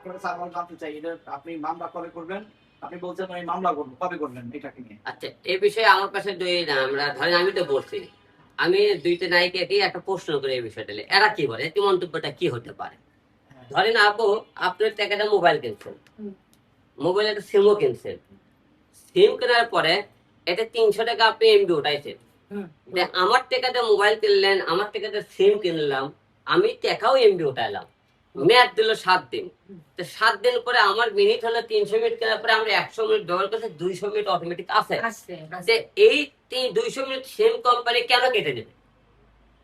আপনার কাছে আবার জানতে চাই, এটা আপনি মামলা কবে করবেন? আপনি বলছেন আমি মামলা করবো, কবে করবেন এটাকে নিয়ে? আচ্ছা, এই বিষয়ে আমার কাছে আমরা ধরেন আমি তো বলছি, আমি দুইটা নায়িকাকে একটা প্রশ্ন করি এই বিষয়টা নিয়ে। এরা কি বলে, একটি মন্তব্যটা কি হতে পারে? হ্যাঁ। ধরেন আপু, আপনার থেকে একটা মোবাইল কিনছেন, মোবাইল একটা সিমও কিনছেন। সিম কেনার পরে এটা 300 টাকা আপনি এমবি উঠাইছেন। আমার টাকাতে মোবাইল কিনলেন, আমার টাকাতে সিম কিনলাম, আমি টাকাও এমবি উঠাইলাম, মেয়াদ দিল 7 দিন। তো 7 দিন পরে আমার মিনিট হলো 300 মিনিট, কেনার পরে আমরা 100 মিনিট ব্যবহার করছি, 200 মিনিট অটোমেটিক আছে। যে এই 200 মিনিট সিম কোম্পানি কেন কেটে দেবে?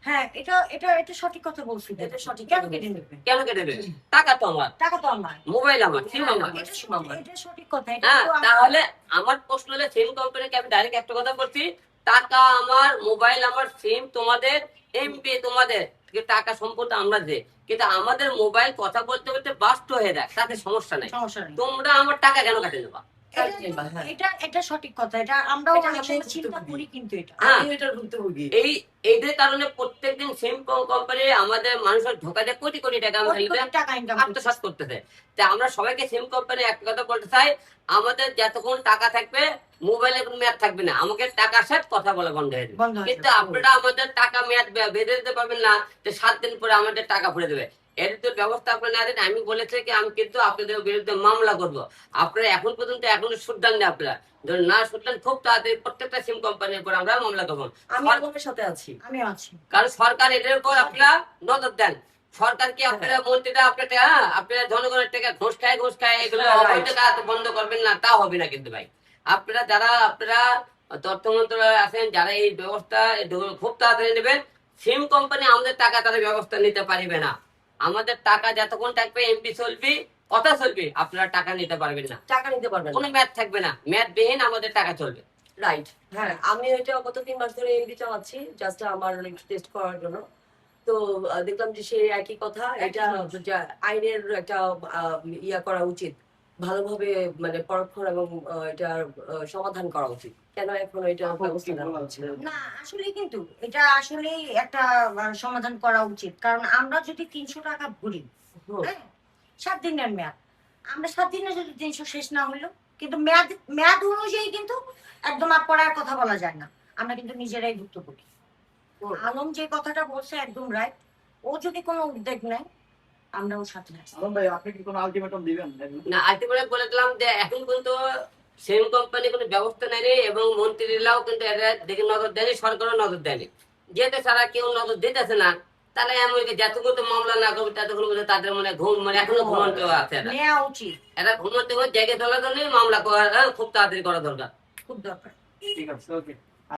হ্যাঁ, এটা এটা এটা সঠিক কথা বলছেন। এটা সঠিক। কেন কেটে নেবে? কেন কেটে দেবে? টাকা তো আমার, টাকা তো আমার, মোবাইল আমার, সিম আমার। এটা সঠিক কথা। এটা হ্যাঁ, তো তাহলে আমার প্রশ্ন হলো, সিম কোম্পানিকে আমি ডাইরেক্ট একটা কথা বলছি, টাকা আমার, মোবাইল আমার, সিম তোমাদের, এমবি তোমাদের, কিন্তু টাকা সম্পূর্ণ আমরা যে। কিন্তু আমাদের মোবাইল কথা বলতে বলতে বাস্ট হয়ে যায়, তাতে সমস্যা নাই। সমস্যা নেই। তোমরা আমার টাকা কেন কাটে নেবা? এটা সঠিক কথা। এটা আমরাও অনেক সময় চিন্তা করি, কিন্তু এটা এইদের কারণে প্রত্যেকদিন সিম কোম্পানি আমাদের মানুষের ঢোকা দেয়, কোটি কোটি টাকা টাকা ইনকাম আত্মসাৎ করতেছে। তা আমরা সবাইকে সিম কোম্পানি একটা কথা বলতে চাই, আমাদের যতক্ষণ টাকা থাকবে মোবাইলে কোনো মেয়াদ থাকবে না, আমাকে টাকার সাথে কথা বলা বন্ধ হয়ে যাবে। কিন্তু আপনারা আমাদের টাকা মেয়াদ বেঁধে দিতে পারবেন না যে 7 দিন পরে আমাদের টাকা ভরে দেবে। এর তো ব্যবস্থা আপনারা না দেন, আমি বলেছি কি আমি কিন্তু আপনাদের বিরুদ্ধে মামলা করব। আপনারা এখন পর্যন্ত এখনো সুদান নেই, আপনারা ধরুন না সুদান, খুব তাড়াতাড়ি প্রত্যেকটা সিম কোম্পানির উপর আমরা মামলা করবো। আমি আপনাদের সাথে আছি, আমি আছি। কারণ সরকার এটার উপর আপনারা নজর দেন। সরকার কি আপনারা মন্ত্রীরা আপনারা আপনারা জনগণের টাকা ঘুষ খায় এগুলো অবৈধ কাজ বন্ধ করবেন না, তা হবে না কিন্তু ভাই। আপনারা যারা আপনারা তথ্য মন্ত্রণালয়ে আছেন, যারা এই ব্যবস্থা খুব তাড়াতাড়ি নেবেন। সিম কোম্পানি আমাদের টাকা তাদের ব্যবস্থা নিতে পারবে না। আমাদের টাকা যতক্ষণ থাকবে এমবি চলবে, কথা চলবে, আপনারা টাকা নিতে পারবেন না, টাকা নিতে পারবেন কোনো মেয়াদ থাকবে না, মেয়াদবিহীন আমাদের টাকা চলবে। রাইট। হ্যাঁ, আমি এটা গত 3 মাস ধরে এমবি চালাচ্ছি, জাস্ট আমার টেস্ট করার জন্য। তো দেখলাম যে সেই একই কথা, এটা আইনের একটা ইয়া করা উচিত, ভালোভাবে মানে পরক্ষণ, এবং এটার সমাধান করা উচিত। কেন এখন এটা ব্যবস্থা নেওয়া হচ্ছে না? আসলে কিন্তু এটা আসলে একটা সমাধান করা উচিত। কারণ আমরা যদি 300 টাকা ভরি, হ্যাঁ, 7 দিনের মেয়াদ, আমরা 7 দিনে যদি 300 শেষ না হলো, কিন্তু মেয়াদ অনুযায়ী কিন্তু একদম পড়ার কথা বলা যায় না, আমরা কিন্তু নিজেরাই ভুক্তভোগী। আলম যে কথাটা বলছে একদম রাইট। ও যদি কোনো উদ্যোগ নেয়, আমরাও সাথে আছি। আলম ভাই, আপনি কি কোনো আলটিমেটাম দিবেন? না, আলটিমেটাম বলে দিলাম যে এখন কিন্তু সিম কোম্পানি কোনো ব্যবস্থা নেয়নি, এবং মন্ত্রীরাও কিন্তু এরা দেখে নজর দেয়নি, সরকারও নজর দেয়নি। যেহেতু সারা কেউ নজর দিতেছে না, তাহলে এমন যতক্ষণ তো মামলা না করবে ততক্ষণ তাদের মনে ঘুম, মানে এখনো ঘুমন্ত আছে। নেওয়া উচিত, এরা ঘুমন্ত জায়গায় তোলার জন্য মামলা করা খুব তাড়াতাড়ি করা দরকার। খুব দরকার। ঠিক আছে, ওকে।